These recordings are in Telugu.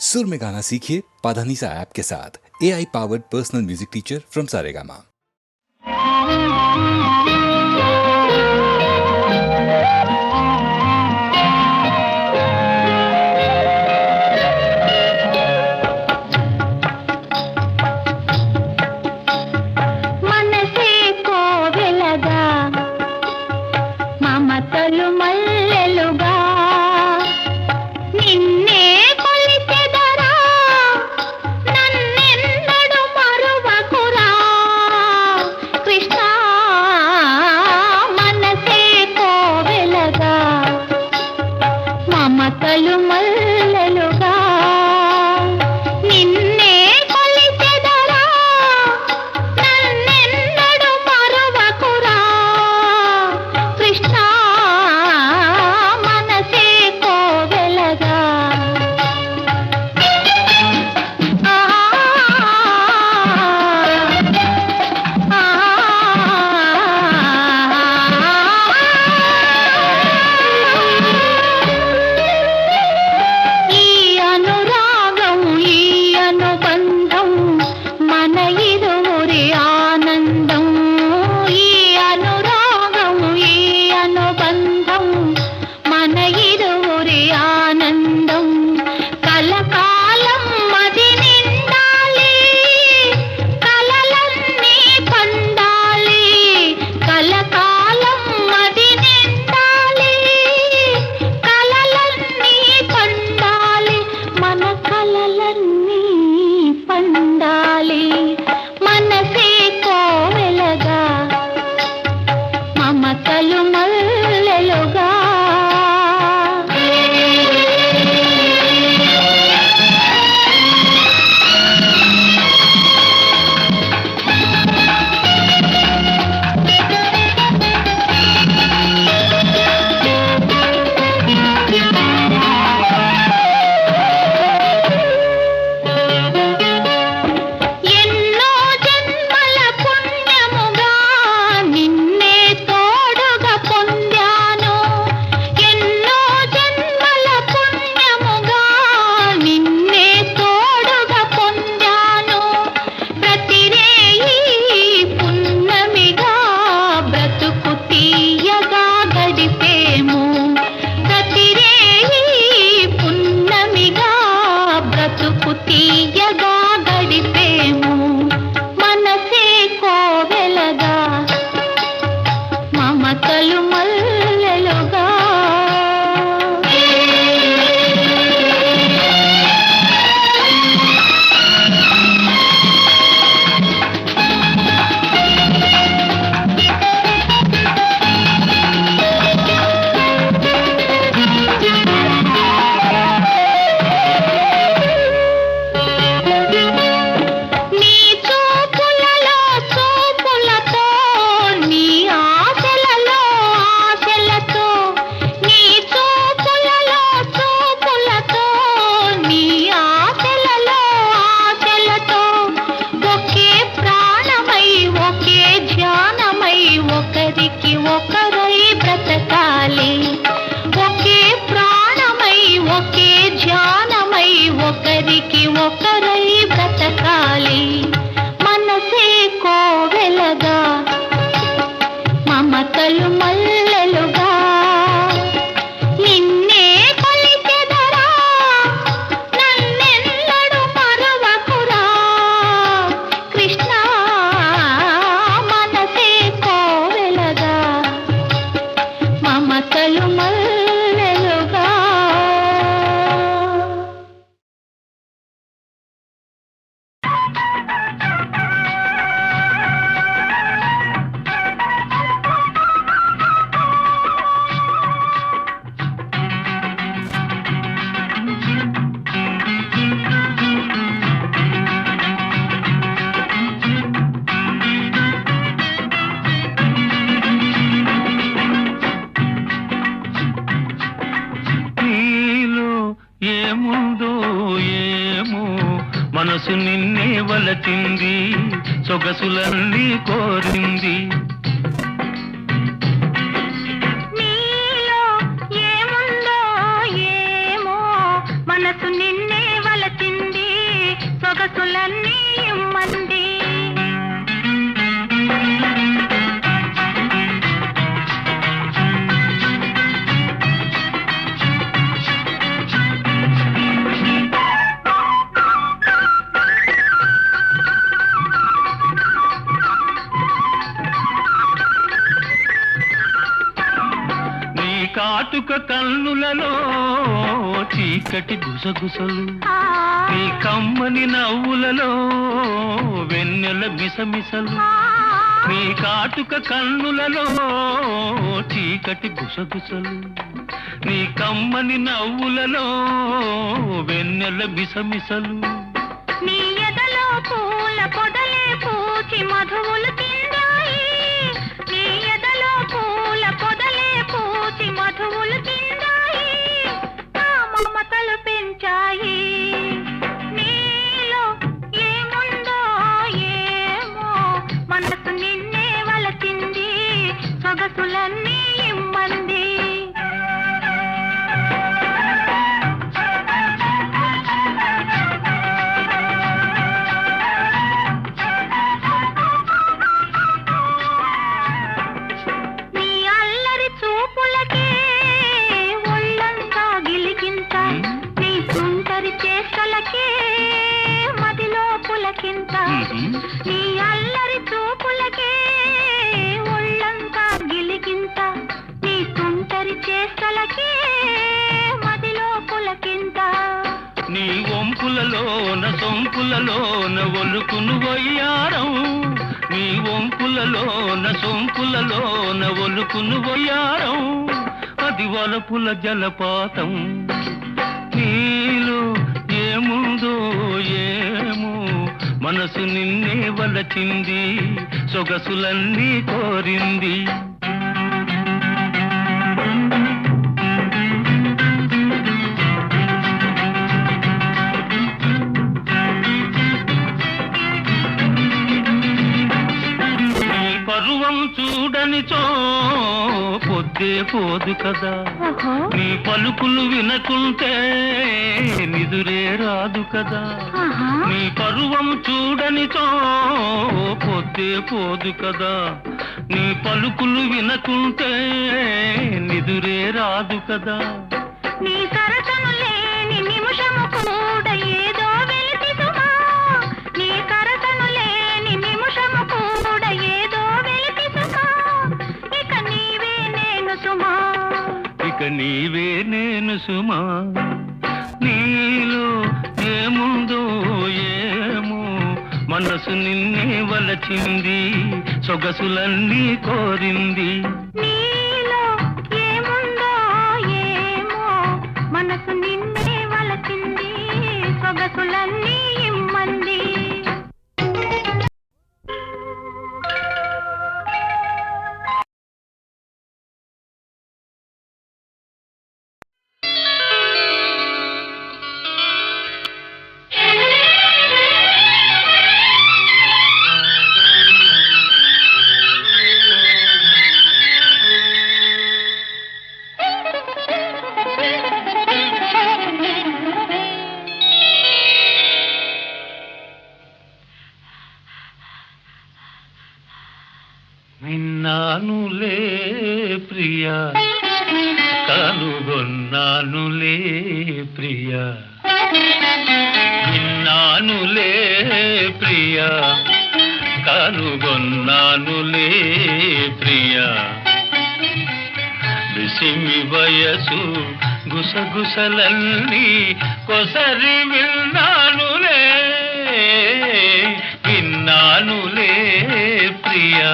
सुर में गाना सीखिए पाधानीसा ऐप के साथ। AI powered personal music teacher from Saregama. మనసు నిన్నే వలచింది సొగసులన్నీ కోరింది నీలో ఏముందో ఏమో మనసు నిన్నే వలచింది సొగసులన్నీ ఇమ్మంది. కాటుక కన్నులలో చీకటి గుసగుసలు, నీ కమ్మని నవ్వులలో వెన్నెల మిసమిసలు. నీ కాటుక కన్నులలో చీకటి గుసగుసలు, నీ కమ్మని నవ్వులలో వెన్నెల మిసమిసలు. నీ ఎదలో పూల పొదలే పూచి మధువులు తిందాయి, నీ ఎదలో పూల పొదలే పూచి మధువులు తిందాయి, నా మమతలు పెంచాయి. నీలో ఏముందో ఏమో మనసు నిన్నే వలచింది, సొగసులన్నీ ఇమ్మంది. నీ అల్లరి చూపులకే ఒళ్ళంతా గిలిగింత, నీ తుంటరి చేష్టలకే మదిలో పులకింత. నీ వంపులలోన సొంపులలోన ఒలుకును వయ్యారం, నీ వంపులలోన సొంపులలోన ఒలుకును వయ్యారం, అది వలపుల జలపాతం. నీలో ఏముందో ఏమో మనసు నిన్నే వలచింది, సొగసులన్నీ కోరింది. నీ పరువం చూడనిచో పొద్దే పోదు కదా, నీ పలుకులు వినకుంటే నిదురే రాదు కదా. నీ పరువం చూడనిచో పొద్దే పోదు కదా, నీ పలుకులు వినకుంటే నిదురే రాదు కదా. నీ సరసను లేని నిమిషము కూడా ఏదో వెలితి సుమా, నీ సరసను లేని నిమిషము కూడా ఏదో వెలితి సుమా, ఇక నీవే నేను సుమా, ఇక నీవే నేను సుమా. నీలో ఏముందో ఏమో మనసు నిన్నే వలచింది, సొగసులన్నీ కోరింది. నీలో ఏముందో ఏమో మనసు నిన్నే వలచింది, సొగసులన్నీ ఇమ్మంది. విన్నానులే ప్రియా, కనుగొన్నానులే ప్రియా, విన్నానులే ప్రియా, కనుగొన్నానులే ప్రియా. విసిమి వయసు గుసగుసలన్నీ కొసరి విన్నానులే, విన్నానులే ప్రియా.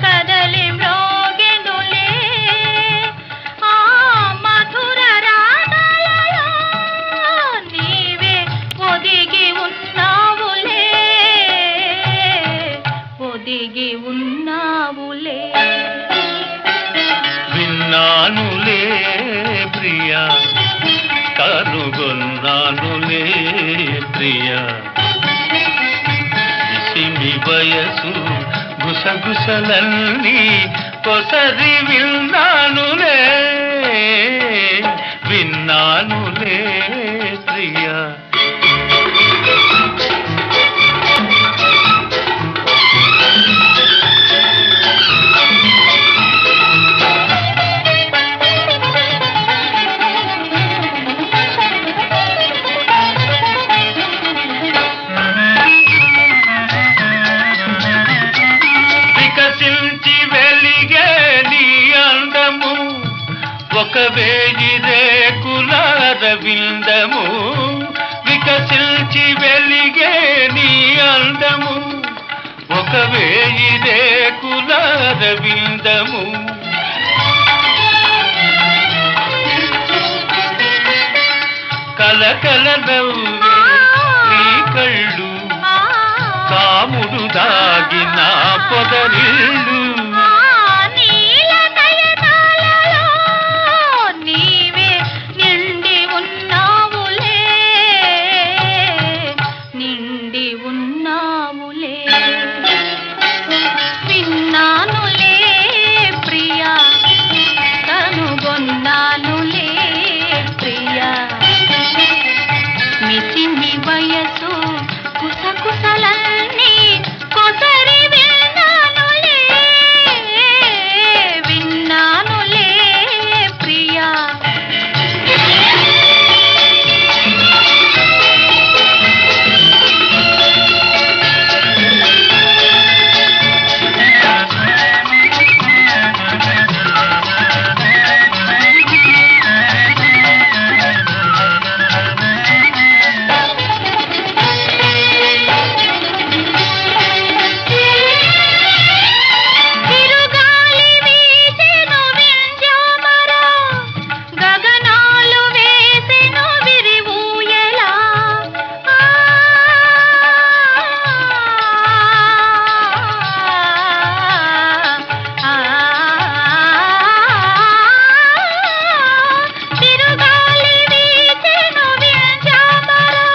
కదలి ఎదిగి ఉన్నావులే. విన్నానులే ప్రియా, కనుగొన్నానులే ప్రియా, ఇసిమి వయసు గుసగుసలన్నీ కొసరి విన్నానులే, విన్నానులే ప్రియా. వికసించి వెలిగే నీ అందము ఒక వేయి రేకుల రవిందము, వికసించి వెలిగే నీ అందము ఒక వేయి రేకుల రవిందము. కలకల నవ్వే నీ కళ్ళు కాముడు దాగిన పొదరిల్లు, నీవే నిండి ఉన్నావులే, నిండి ఉన్నావులే. విన్నానులే ప్రియా, కనుగొన్నానులే ప్రియా, మిసిమి వయసు కుసకుసలన్నీ కొసరి విన్నానులే, విన్నానులే ప్రియా. తిరుగాలి వీచెను వింధ్యామరా, గగనాలు వేసెను విరివూయలా. తిరుగాలి వీచెను వింధ్యామరా,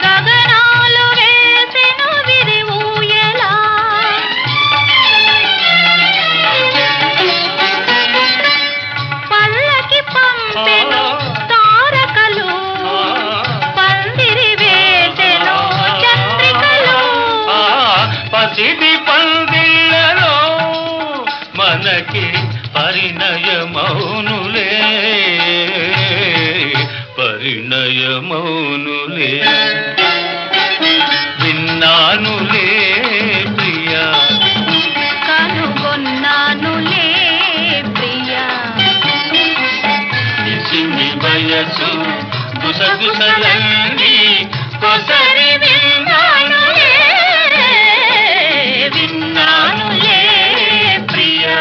గగనాలు వేసెను విరివూయలా. పల్లకి పంపెను తారకలు, పందిరి వేసెను చంద్రికలు. పసిడి పందిళ్ళలో మనకి పరిణయమౌనులే, పరిణయమౌనులే. విన్నానులే ప్రియా, కనుగొన్నానులే ప్రియా, ఇసిమి వయసు గుసగుసలన్నీ కొసరి విన్నానులే, విన్నానులే ప్రియా.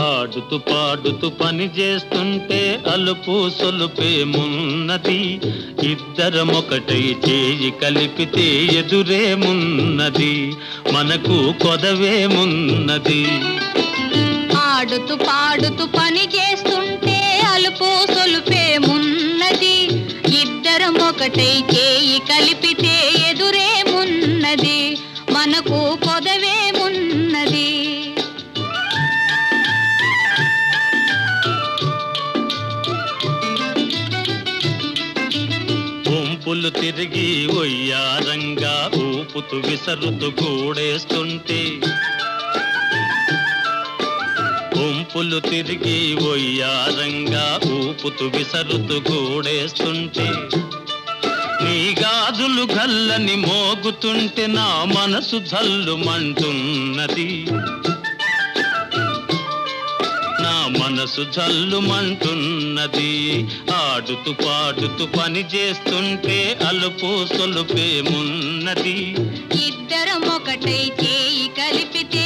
ఆడుతూ పాడుతూ పని చేస్తుంటే అలుపు సొలుపేమున్నది, ఇద్దరమొకటై చేయి కలిపితే ఎదురేమున్నది, మనకు కొదవేమున్నది. ఆడుతూ పాడుతూ పని చేస్తుంటే అలుపు సొలుపేమున్నది, ఇద్దరం ఒకటై చేయి కలిపితే ఎదురేమున్నది, మనకు పొదవేమున్నది. ఒంపులు తిరిగి ఒయ్యారంగా ఊపుతూ విసరుతూ గూడేస్తుంటే, ఒంపులు తిరిగి ఒయ్యారంగా ఊపుతూ విసరుతూ గూడేస్తుంటే, నీ గాజులు గల్లని మోగుతుంటే నా మనసు జల్లుమంటున్నది, నా మనసు జల్లుమంటున్నది. ఆడుతూ పాడుతూ పని చేస్తుంటే అలుపు సొలుపేమున్నది, ఇద్దరం ఒకటై చేయి కలిపితే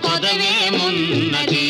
కొదవేమున్నది.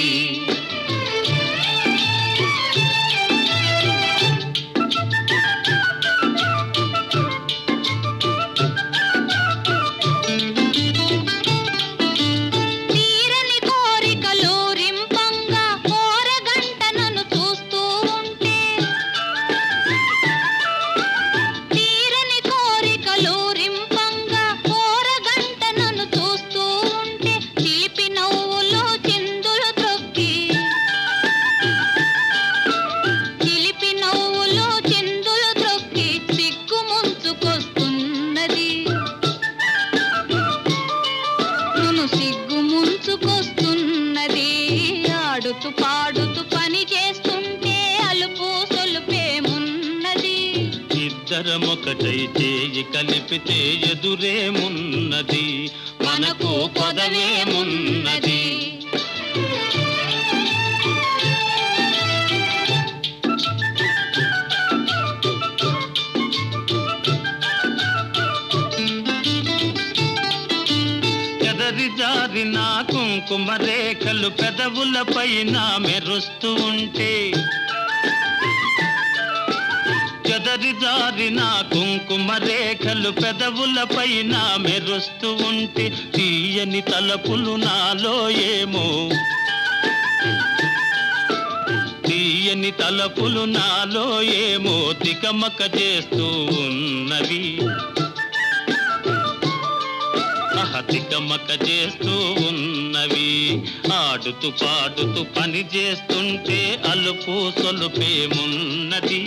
పాడుతూ పని చేస్తుంటే అలుపు సొలుపేమున్నది. ఇద్దరమొకటై చేయి కలిపితే ఎదురేమున్నది, మనకు కొదవేమున్నది. జారిన కుంకుమ రేఖలు పెదవులపైన మెరుస్తూ ఉంటే, చెదరి జారిన కుంకుమ రేఖలు పెదవులపైన మెరుస్తూ ఉంటే, తీయని తలపులు నాలో ఏమో, తీయని తలపులు నాలో ఏమో తికమక చేస్తూ ఉన్నవి, తికమక చేస్తూ ఉన్నవి. ఆడుతూ పాడుతూ పని చేస్తుంటే అలుపు సొలుపేమున్నది.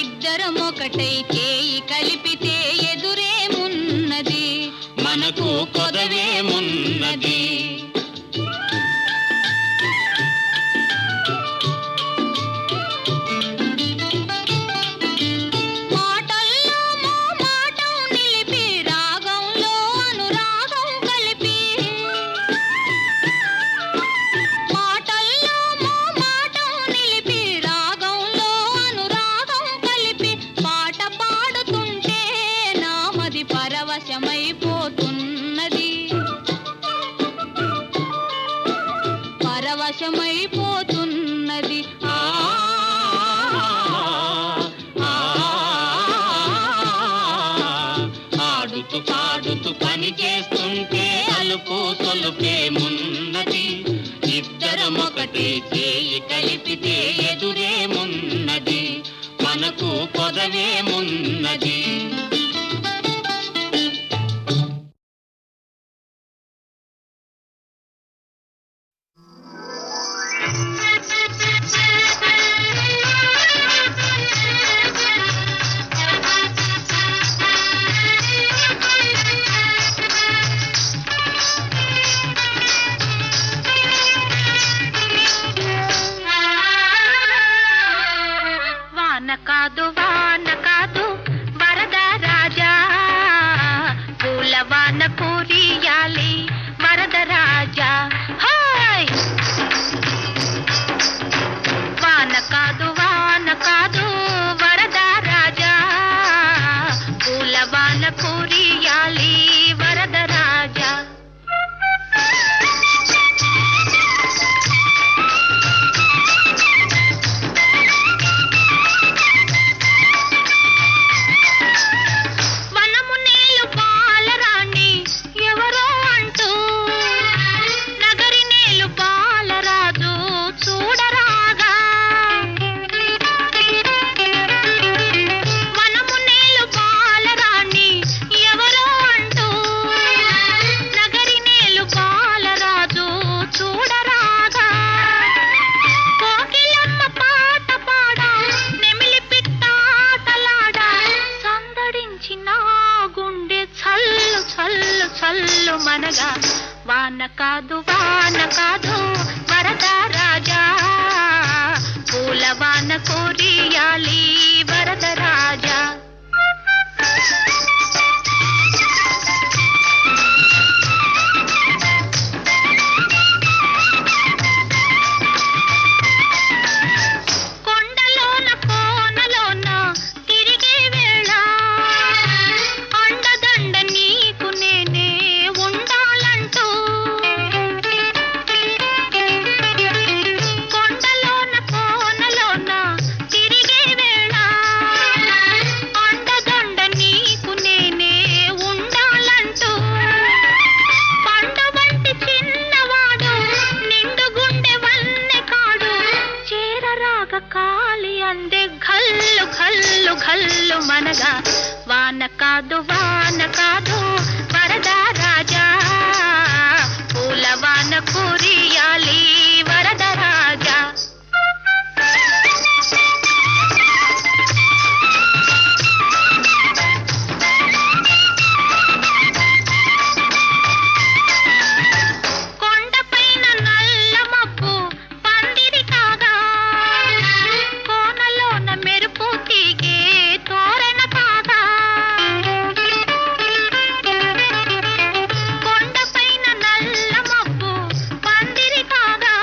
ఇద్దరమొకటై చేయి కలిపితే ఎదురేమున్నది, మనకు కొదవేమున్నది. పరవశమైపోతున్నది. ఆడుతూ పాడుతూ పని చేస్తుంటే అలుపు సొలుపేమున్నది. ఇద్దరమొకటే చేయి కలిపితే ఎదురేమున్నది, మనకు కొదవేమున్నది. వాన కాదు వరద రాజా, పూలవాన కురియాలి వరద రాజా. హాయ్ వాన కాదు వరద రాజా, పూలవాన కురియాలి వరద రాజా. మనగా వాన కాదు వరద రాజా, పూలవాన కురియాలి వరద రాజా. కాదు వాన కాదు వరద రాజా పూలవాన కురియాలి వరద రాజా కొండపైన నల్ల మబ్బు పందిరి కాగా కోనలోన మెరుపు తీగే తోరణ కాగా కొండపైన నల్ల మబ్బు పందిరి కాగా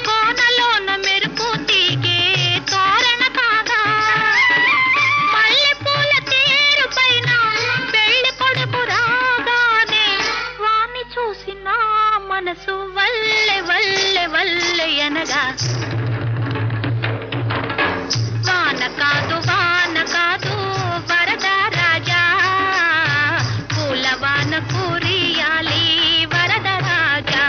కోనలోన మెరుపు తీగే తోరణ కాగా మల్లెపూల తేరు పైన పెళ్లి కొడుకు రాగానే వాణ్ణి చూసిన మనసు వల్లె వల్లె వల్లె అనగా వాన కాదు వరద రాజా పూలవాన కురియాలి వరద రాజా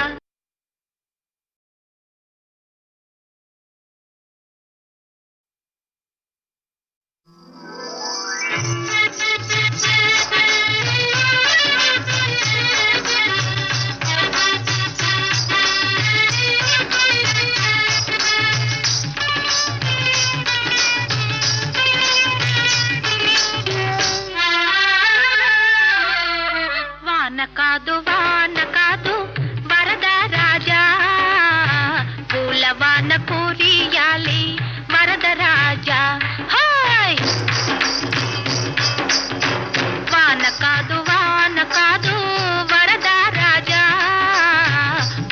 వాన కాదు వరద రాజా పూలవాన కురియాలి వరద రాజా హాయ్ వాన కాదు వరద రాజా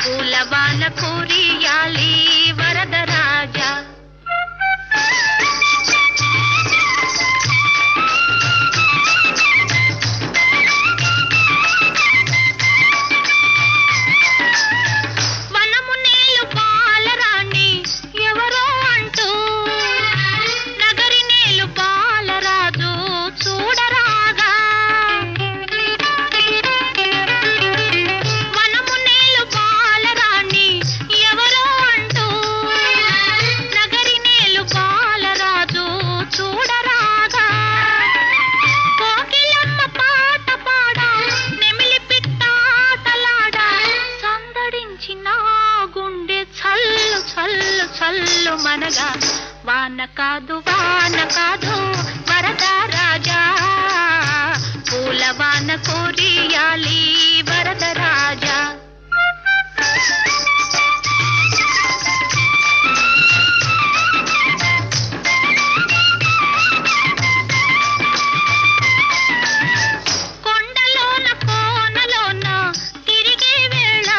పూలవాన కురియాలి వరద రాజా వనము నేలు బాలరాణి ఎవరో అంటూ నగరి నేలు బాలరాజు చూడరాగా వనము నేలు బాలరాణి ఎవరో అంటూ నగరి నేలు బాలరాజు చూడరాగా కోకిలమ్మ పాట పాడా నెమిలి పిట్టాటలాడా సందడించిన గుండె చల్లు చల్లు చల్లు మనగా వాన కాదు వరద రాజా పూలవాన కురియాలి వరద రాజా కొండలోన కోనలోన తిరిగే వేళ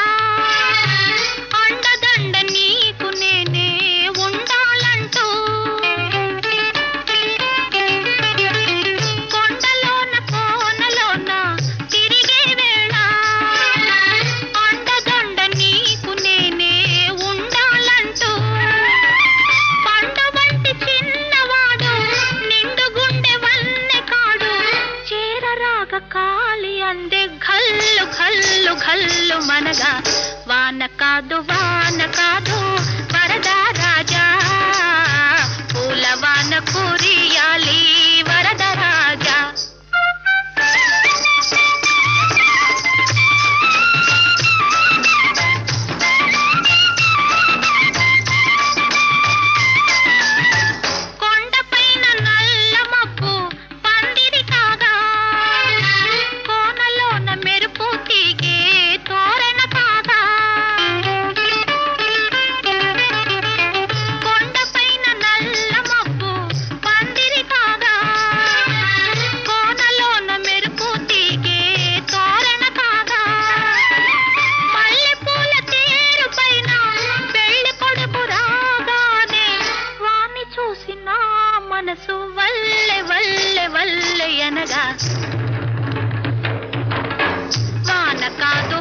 అండదండ నీకు నేనే ఉండాలంటూ కొండలోన కోనలోన తిరిగే వేళ అండదండ నీకు నేనే ఉండాలంటూ పండు వంటి చిన్నవాడు నిండు గుండె వన్నె కాడు చేరరాగ కాలి అందే ఘల్లు ఘల్లు ఘల్లు మనగా వాన కాదు వరద రాజా పూలవాన కురియాలి వరద రాజా కొండపైన నల్ల మబ్బు పందిరి కాగా కోనలోన మెరుపు తీగే తోరణ కాగా కొండపైన నల్ల మబ్బు పందిరి కాగా కోనలోన మెరుపు తీగే తోరణ కాగా మల్లెపూల తేరు పైన పెళ్లి కొడుకు రాగానే వాణ్ణి చూసిన మనసు వల్లె వల్లె వల్లె అనగా వాన కాదు